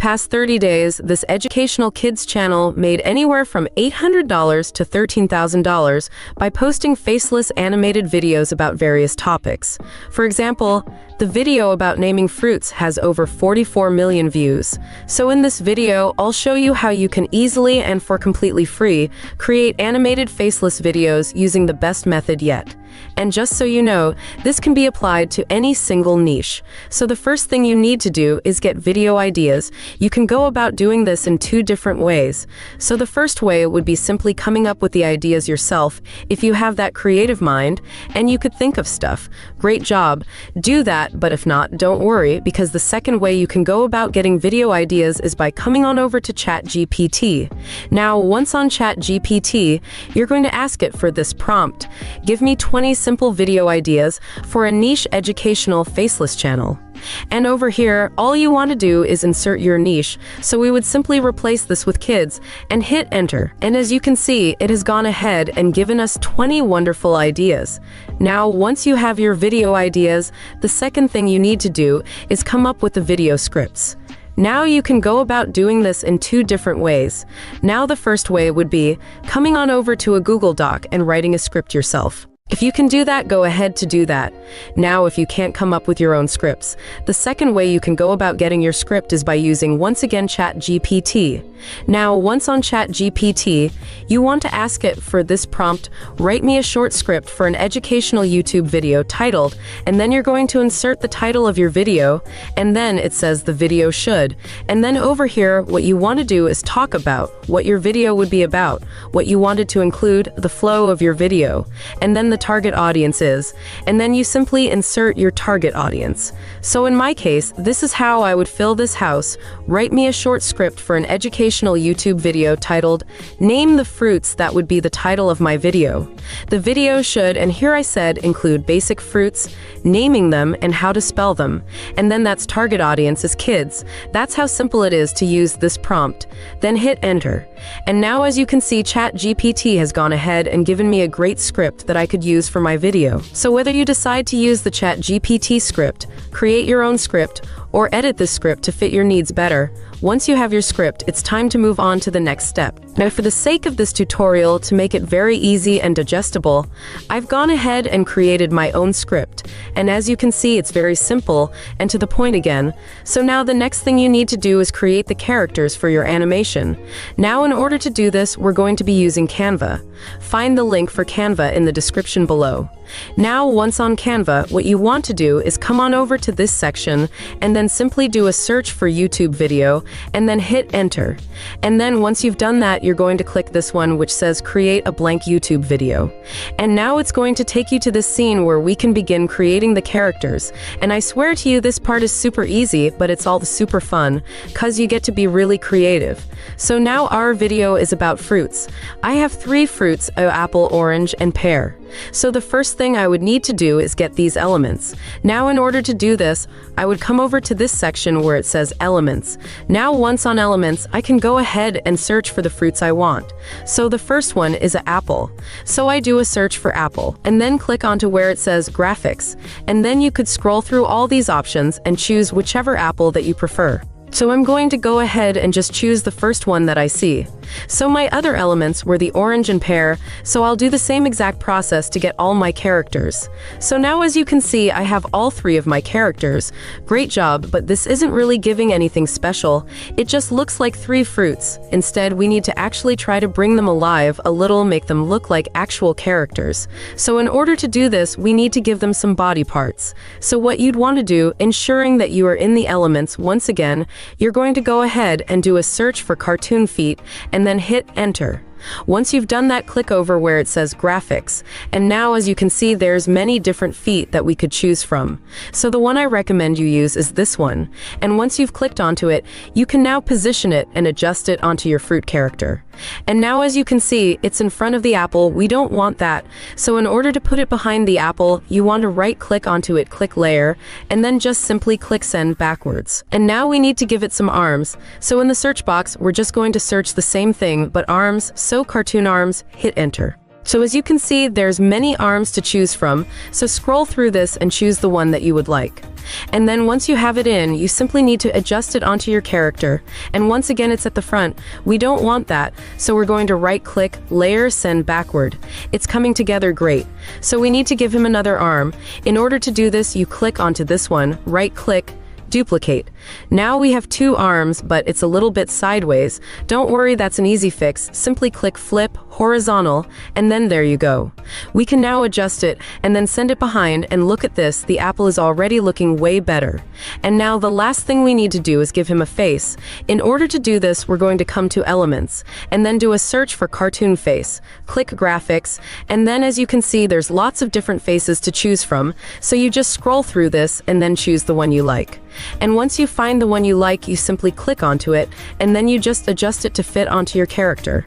past 30 days, this educational kids channel made anywhere from $800 to $13,000 by posting faceless animated videos about various topics. For example, the video about naming fruits has over 44 million views. So in this video, I'll show you how you can easily and for completely free create animated faceless videos using the best method yet. And just so you know, this can be applied to any single niche. So the first thing you need to do is get video ideas. You can go about doing this in two different ways. So the first way would be simply coming up with the ideas yourself. If you have that creative mind and you could think of stuff, great job. Do that, but if not, don't worry, because the second way you can go about getting video ideas is by coming on over to ChatGPT. Now, once on ChatGPT, you're going to ask it for this prompt. Give me 20 simple video ideas for a niche educational faceless channel. And over here, all you want to do is insert your niche, so we would simply replace this with kids and hit enter. And as you can see, it has gone ahead and given us 20 wonderful ideas. Now, once you have your video ideas, the second thing you need to do is come up with the video scripts. Now you can go about doing this in two different ways. Now the first way would be coming on over to a Google Doc and writing a script yourself. If you can do that, go ahead to do that. Now, if you can't come up with your own scripts, the second way you can go about getting your script is by using, once again, ChatGPT. Now, once on ChatGPT, you want to ask it for this prompt: write me a short script for an educational YouTube video titled, and then you're going to insert the title of your video, and then it says the video should. And then over here, what you want to do is talk about what your video would be about, what you wanted to include, the flow of your video, and then the target audience is, and then you simply insert your target audience. So in my case, this is how I would fill this house. Write me a short script for an educational YouTube video titled, name the fruits. That would be the title of my video. The video should, and here I said, include basic fruits, naming them, and how to spell them. And then that's target audience is kids. That's how simple it is to use this prompt. Then hit enter. And now, as you can see, ChatGPT has gone ahead and given me a great script that I could use for my video. So whether you decide to use the ChatGPT script, create your own script, or edit this script to fit your needs better, once you have your script, it's time to move on to the next step. Now, for the sake of this tutorial, to make it very easy and digestible, I've gone ahead and created my own script. And as you can see, it's very simple and to the point again. So now the next thing you need to do is create the characters for your animation. Now, in order to do this, we're going to be using Canva. Find the link for Canva in the description below. Now, once on Canva, what you want to do is come on over to this section and then simply do a search for YouTube video and then hit enter. And then once you've done that, you're going to click this one which says create a blank YouTube video. And now it's going to take you to this scene where we can begin creating the characters. And I swear to you, this part is super easy, but it's all super fun because you get to be really creative. So now our video is about fruits. I have 3 fruits: apple, orange, and pear. So the first thing I would need to do is get these elements. Now, in order to do this, I would come over to this section where it says elements. Now, once on elements, I can go ahead and search for the fruits I want. So the first one is an apple. So I do a search for apple and then click onto where it says graphics. And then you could scroll through all these options and choose whichever apple that you prefer. So I'm going to go ahead and just choose the first one that I see. So my other elements were the orange and pear, so I'll do the same exact process to get all my characters. So now, as you can see, I have all 3 of my characters. Great job, but this isn't really giving anything special. It just looks like 3 fruits. Instead, we need to actually try to bring them alive a little, make them look like actual characters. So in order to do this, we need to give them some body parts. So what you'd want to do, ensuring that you are in the elements, once again, you're going to go ahead and do a search for cartoon feet and then hit enter. Once you've done that, click over where it says graphics. And now, as you can see, there's many different feet that we could choose from. So the one I recommend you use is this one. And once you've clicked onto it, you can now position it and adjust it onto your fruit character. And now, as you can see, it's in front of the apple. We don't want that. So in order to put it behind the apple, you want to right click onto it, click layer, and then just simply click send backwards. And now we need to give it some arms. So in the search box, we're just going to search the same thing, but arms. So cartoon arms, hit enter. So as you can see, there's many arms to choose from, so scroll through this and choose the one that you would like. And then once you have it in, you simply need to adjust it onto your character. And once again, it's at the front. We don't want that, so we're going to right-click, layer, send backward. It's coming together great. So we need to give him another arm. In order to do this, you click onto this one, right-click, duplicate. Now we have two arms, but it's a little bit sideways. Don't worry, that's an easy fix. Simply click flip, horizontal, and then there you go. We can now adjust it and then send it behind, and look at this, the apple is already looking way better. And now the last thing we need to do is give him a face. In order to do this, we're going to come to elements and then do a search for cartoon face. Click graphics, and then as you can see, there's lots of different faces to choose from, so you just scroll through this and then choose the one you like. And once you find the one you like, you simply click onto it, and then you just adjust it to fit onto your character.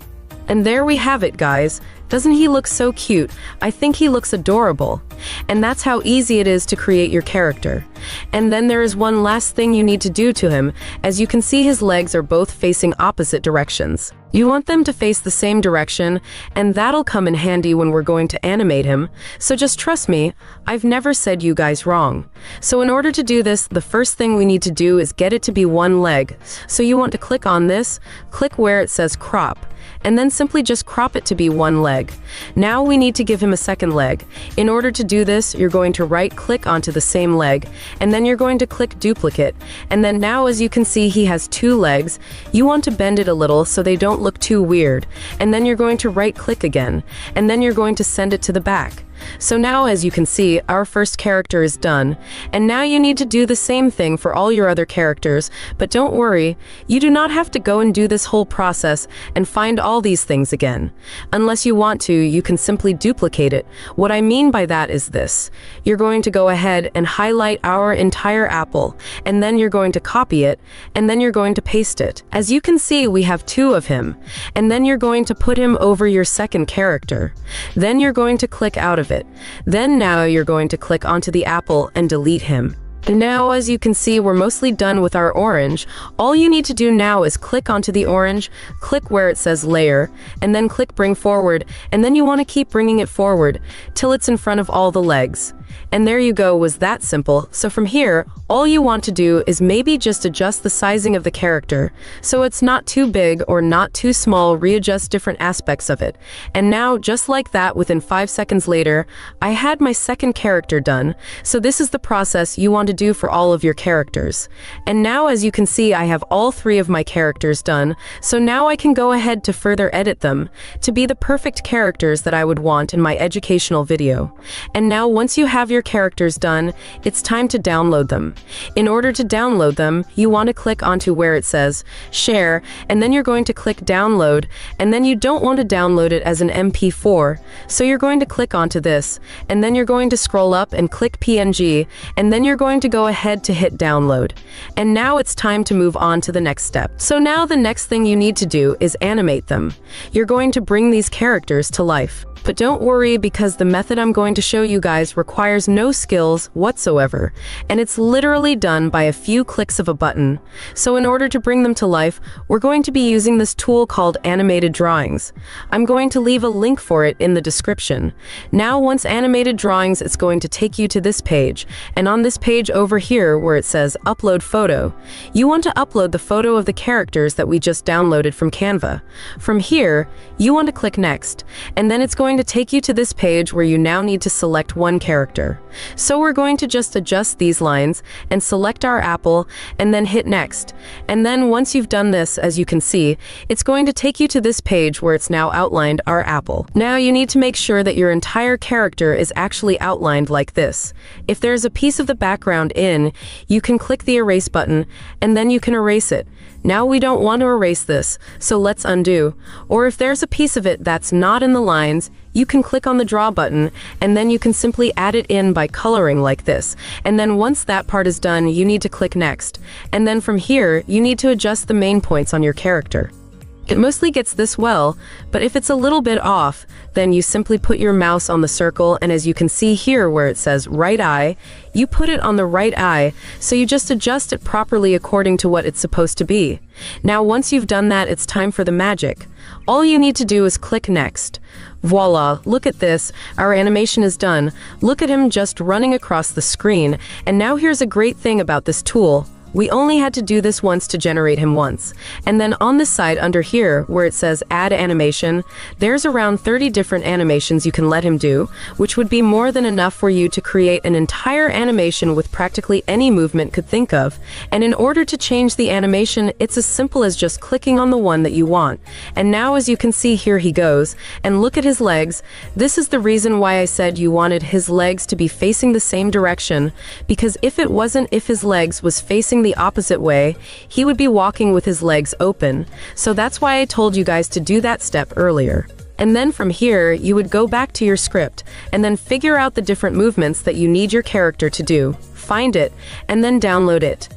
And there we have it, guys. Doesn't he look so cute? I think he looks adorable. And that's how easy it is to create your character. And then there is one last thing you need to do to him. As you can see, his legs are both facing opposite directions. You want them to face the same direction, and that'll come in handy when we're going to animate him. So just trust me, I've never said you guys wrong. So in order to do this, the first thing we need to do is get it to be one leg. So you want to click on this, click where it says crop, and then simply just crop it to be one leg. Now we need to give him a second leg. In order to do this, you're going to right-click onto the same leg, and then you're going to click duplicate. And then now, as you can see, he has two legs. You want to bend it a little so they don't look too weird. And then you're going to right-click again, and then you're going to send it to the back. So now, as you can see, our first character is done, and now you need to do the same thing for all your other characters, but don't worry, you do not have to go and do this whole process and find all these things again. Unless you want to, you can simply duplicate it. What I mean by that is this. You're going to go ahead and highlight our entire apple, and then you're going to copy it, and then you're going to paste it. As you can see, we have two of him, and then you're going to put him over your second character. Then you're going to click out of it. Then now you're going to click onto the apple and delete him. Now, as you can see, we're mostly done with our orange. All you need to do now is click onto the orange, click where it says layer, and then click bring forward, and then you want to keep bringing it forward till it's in front of all the legs. And there you go, was that simple. So from here, all you want to do is maybe just adjust the sizing of the character so it's not too big or not too small, readjust different aspects of it. And now, just like that, within 5 seconds later, I had my second character done. So this is the process you want to do for all of your characters. And now, as you can see, I have all three of my characters done. So now I can go ahead to further edit them to be the perfect characters that I would want in my educational video. And now, once you have your characters done, it's time to download them. In order to download them, you want to click onto where it says share, and then you're going to click download, and then you don't want to download it as an MP4, so you're going to click onto this, and then you're going to scroll up and click PNG, and then you're going to go ahead to hit download. And now it's time to move on to the next step. So now the next thing you need to do is animate them. You're going to bring these characters to life. But don't worry, because the method I'm going to show you guys requires no skills whatsoever, and it's literally done by a few clicks of a button. So in order to bring them to life, we're going to be using this tool called Animated Drawings. I'm going to leave a link for it in the description. Now, once Animated Drawings, it's going to take you to this page, and on this page over here where it says Upload Photo, you want to upload the photo of the characters that we just downloaded from Canva. From here, you want to click Next, and then it's going to take you to this page where you now need to select one character. So we're going to just adjust these lines and select our apple and then hit Next. And then once you've done this, as you can see, it's going to take you to this page where it's now outlined our apple. Now you need to make sure that your entire character is actually outlined like this. If there's a piece of the background in, you can click the erase button and then you can erase it. Now we don't want to erase this, so let's undo. Or if there's a piece of it that's not in the lines, you can click on the draw button, and then you can simply add it in by coloring like this. And then once that part is done, you need to click Next. And then from here, you need to adjust the main points on your character. It mostly gets this well, but if it's a little bit off, then you simply put your mouse on the circle, and as you can see here where it says right eye, you put it on the right eye, so you just adjust it properly according to what it's supposed to be. Now once you've done that, it's time for the magic. All you need to do is click next. Voila, look at this, our animation is done. Look at him just running across the screen, and now here's a great thing about this tool. We only had to do this once to generate him once. And then on this side under here, where it says add animation, there's around 30 different animations you can let him do, which would be more than enough for you to create an entire animation with practically any movement could think of. And in order to change the animation, it's as simple as just clicking on the one that you want. And now as you can see, here he goes, and look at his legs. This is the reason why I said you wanted his legs to be facing the same direction, because if his legs was facing the opposite way, he would be walking with his legs open. So that's why I told you guys to do that step earlier. And then from here, you would go back to your script and then figure out the different movements that you need your character to do, find it, and then download it.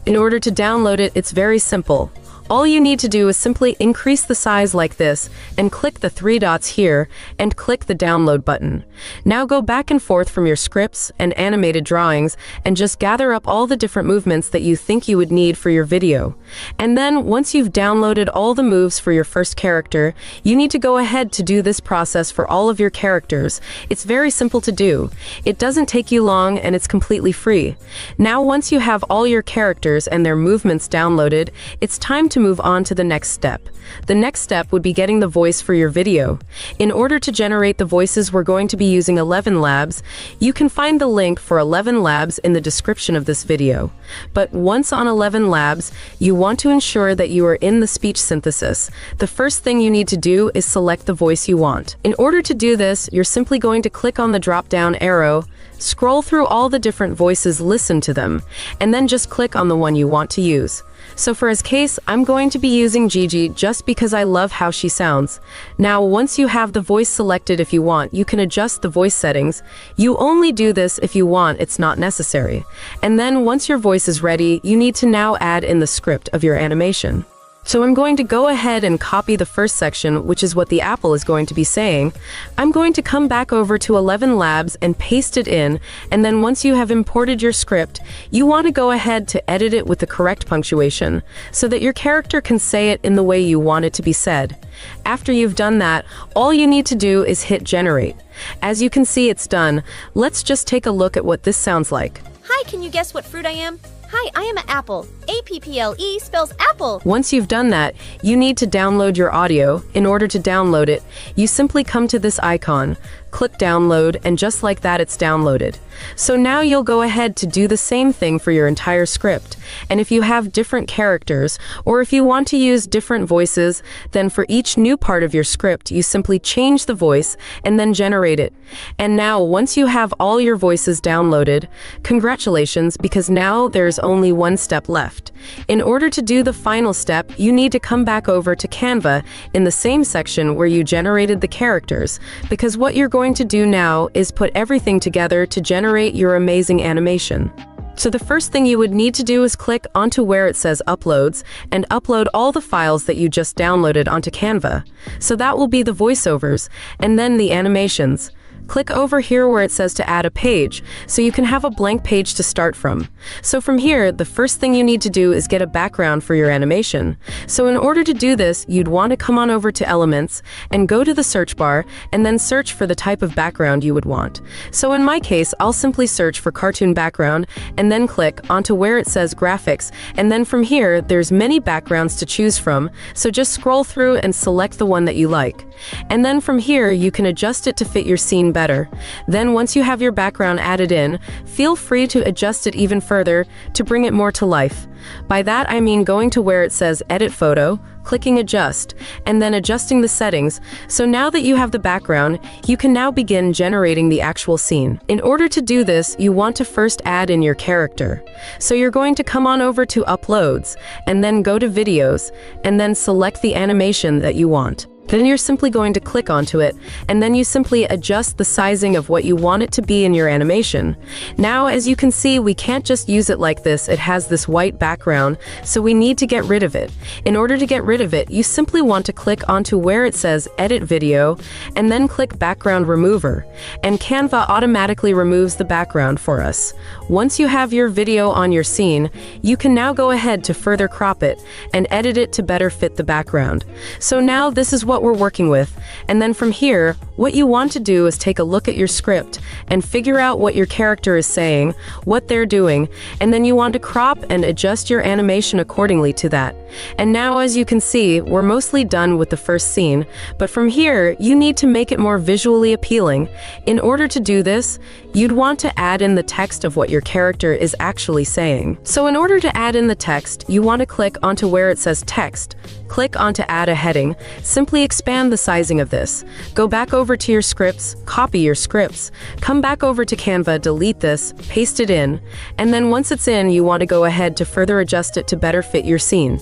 In order to download it, it's very simple. All you need to do is simply increase the size like this and click the 3 dots here and click the download button. Now go back and forth from your scripts and animated drawings and just gather up all the different movements that you think you would need for your video. And then once you've downloaded all the moves for your first character, you need to go ahead to do this process for all of your characters. It's very simple to do. It doesn't take you long and it's completely free. Now once you have all your characters and their movements downloaded, it's time to move on to the next step. The next step would be getting the voice for your video. In order to generate the voices, we're going to be using 11 Labs. You can find the link for 11 Labs in the description of this video. But once on 11 Labs, you want to ensure that you are in the speech synthesis. The first thing you need to do is select the voice you want. In order to do this, you're simply going to click on the drop-down arrow, scroll through all the different voices, listen to them, and then just click on the one you want to use. So for his case, I'm going to be using Gigi just because I love how she sounds. Now, once you have the voice selected, if you want, you can adjust the voice settings. You only do this if you want, it's not necessary. And then once your voice is ready, you need to now add in the script of your animation. So I'm going to go ahead and copy the first section, which is what the apple is going to be saying. I'm going to come back over to 11 Labs and paste it in, and then once you have imported your script, you want to go ahead to edit it with the correct punctuation, so that your character can say it in the way you want it to be said. After you've done that, all you need to do is hit generate. As you can see, it's done. Let's just take a look at what this sounds like. Hi, can you guess what fruit I am? Hi, I am an apple. A-P-P-L-E spells apple. Once you've done that, you need to download your audio. In order to download it, you simply come to this icon, click download, and just like that, it's downloaded. So now you'll go ahead to do the same thing for your entire script. And if you have different characters, or if you want to use different voices, then for each new part of your script, you simply change the voice and then generate it. And now, once you have all your voices downloaded, congratulations, because now there's only one step left. In order to do the final step, you need to come back over to Canva in the same section where you generated the characters, because what you're going to do now is put everything together to generate your amazing animation. So the first thing you would need to do is click onto where it says uploads and upload all the files that you just downloaded onto Canva. So that will be the voiceovers and then the animations. Click over here where it says to add a page, so you can have a blank page to start from. So from here, the first thing you need to do is get a background for your animation. So in order to do this, you'd want to come on over to Elements and go to the search bar and then search for the type of background you would want. So in my case, I'll simply search for cartoon background and then click onto where it says graphics. And then from here, there's many backgrounds to choose from, so just scroll through and select the one that you like. And then from here, you can adjust it to fit your scene better. Then once you have your background added in, feel free to adjust it even further to bring it more to life. By that I mean going to where it says edit photo, clicking adjust, and then adjusting the settings. So now that you have the background, you can now begin generating the actual scene. In order to do this, you want to first add in your character. So you're going to come on over to uploads, and then go to videos, and then select the animation that you want. Then you're simply going to click onto it, and then you simply adjust the sizing of what you want it to be in your animation. Now, as you can see, we can't just use it like this. It has this white background, so we need to get rid of it. In order to get rid of it, you simply want to click onto where it says Edit Video, and then click Background Remover, and Canva automatically removes the background for us. Once you have your video on your scene, you can now go ahead to further crop it and edit it to better fit the background. So now this is what we're working with, and then from here, what you want to do is take a look at your script and figure out what your character is saying, what they're doing, and then you want to crop and adjust your animation accordingly to that. And now, as you can see, we're mostly done with the first scene, but from here, you need to make it more visually appealing. In order to do this, you'd want to add in the text of what your character is actually saying. So in order to add in the text, you want to click onto where it says Text, click onto Add a Heading, simply expand the sizing of this. Go back over to your scripts, copy your scripts, come back over to Canva, delete this, paste it in, and then once it's in, you want to go ahead to further adjust it to better fit your scene.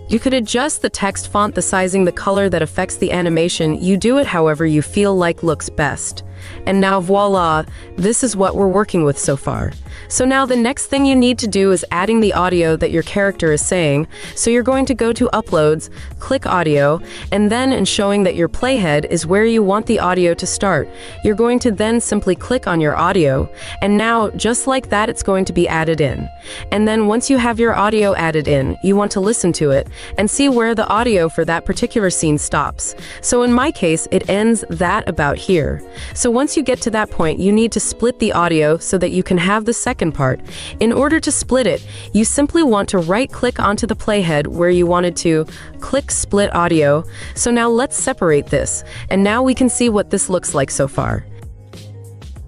You could adjust the text font, the sizing, the color that affects the animation. You do it however you feel like looks best. And now voila, this is what we're working with so far. So now the next thing you need to do is adding the audio that your character is saying. So you're going to go to Uploads, click Audio, and then in showing that your playhead is where you want the audio to start, you're going to then simply click on your audio, and now just like that it's going to be added in. And then once you have your audio added in, you want to listen to it and see where the audio for that particular scene stops. So in my case, it ends that about here. So once you get to that point, you need to split the audio so that you can have the second part. In order to split it, you simply want to right-click onto the playhead where you wanted to, click Split Audio. So now let's separate this, and now we can see what this looks like so far.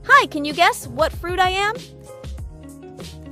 Hi, can you guess what fruit I am?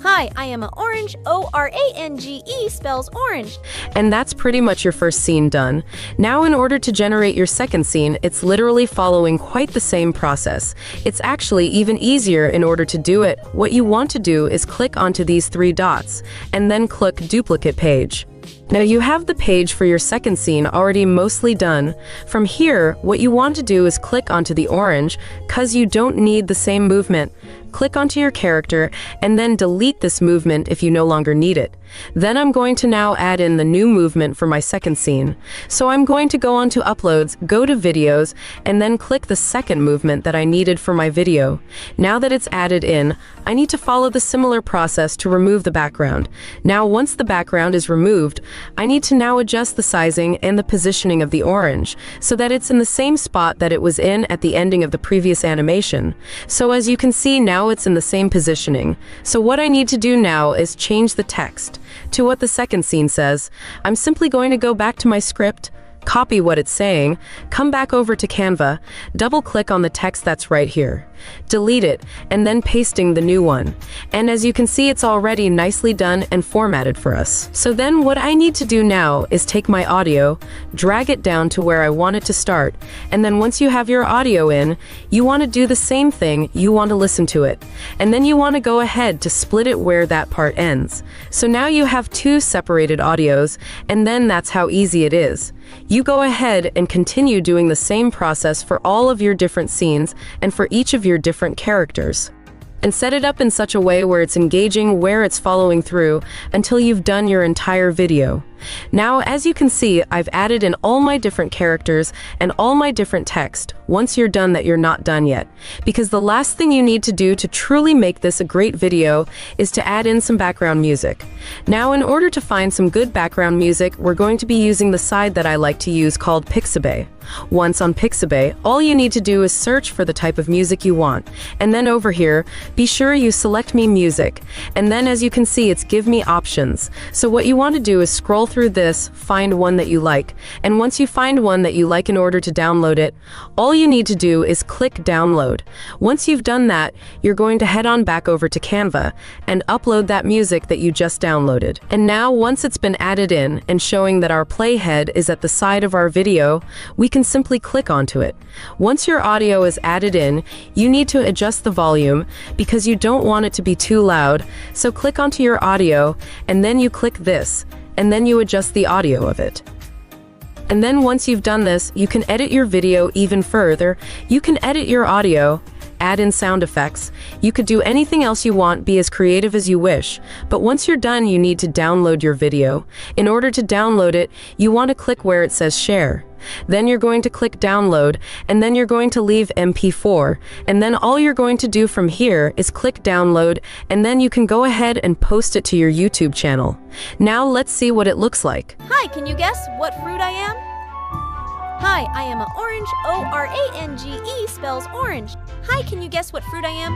Hi, I am an orange. O-R-A-N-G-E spells orange. And that's pretty much your first scene done. Now in order to generate your second scene, it's literally following quite the same process. It's actually even easier in order to do it. What you want to do is click onto these three dots and then click Duplicate Page. Now you have the page for your second scene already mostly done. From here, what you want to do is click onto the orange, cause you don't need the same movement. Click onto your character and then delete this movement if you no longer need it. Then I'm going to now add in the new movement for my second scene. So I'm going to go onto Uploads, go to Videos, and then click the second movement that I needed for my video. Now that it's added in, I need to follow the similar process to remove the background. Now once the background is removed, I need to now adjust the sizing and the positioning of the orange so that it's in the same spot that it was in at the ending of the previous animation. So as you can see, now it's in the same positioning. So what I need to do now is change the text to what the second scene says. I'm simply going to go back to my script, copy what it's saying, come back over to Canva, double-click on the text that's right here, delete it, and then pasting the new one. And as you can see, it's already nicely done and formatted for us. So then what I need to do now is take my audio, drag it down to where I want it to start, and then once you have your audio in, you want to do the same thing, you want to listen to it. And then you want to go ahead to split it where that part ends. So now you have two separated audios, and then that's how easy it is. You go ahead and continue doing the same process for all of your different scenes and for each of your different characters. And set it up in such a way where it's engaging, where it's following through until you've done your entire video. Now, as you can see, I've added in all my different characters and all my different text once you're done that you're not done yet. Because the last thing you need to do to truly make this a great video is to add in some background music. Now, in order to find some good background music, we're going to be using the site that I like to use called Pixabay. Once on Pixabay, all you need to do is search for the type of music you want. And then over here, be sure you select Me Music. And then as you can see, it's give me options. So what you want to do is scroll through this, find one that you like. And once you find one that you like, in order to download it, all you need to do is click download. Once you've done that, you're going to head on back over to Canva and upload that music that you just downloaded. And now once it's been added in and showing that our playhead is at the side of our video, we can simply click onto it. Once your audio is added in, you need to adjust the volume because you don't want it to be too loud. So click onto your audio and then you click this, and then you adjust the audio of it. And then once you've done this, you can edit your video even further. You can edit your audio, add in sound effects. You could do anything else you want, be as creative as you wish. But once you're done, you need to download your video. In order to download it, you want to click where it says share. Then you're going to click download, and then you're going to leave MP4, and then all you're going to do from here is click download, and then you can go ahead and post it to your YouTube channel. Now let's see what it looks like. Hi, can you guess what fruit I am? Hi, I am an orange. O-R-A-N-G-E spells orange. Hi, can you guess what fruit I am?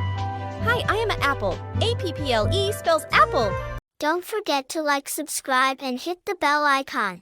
Hi, I am an apple. A-P-P-L-E spells apple. Don't forget to like, subscribe, and hit the bell icon.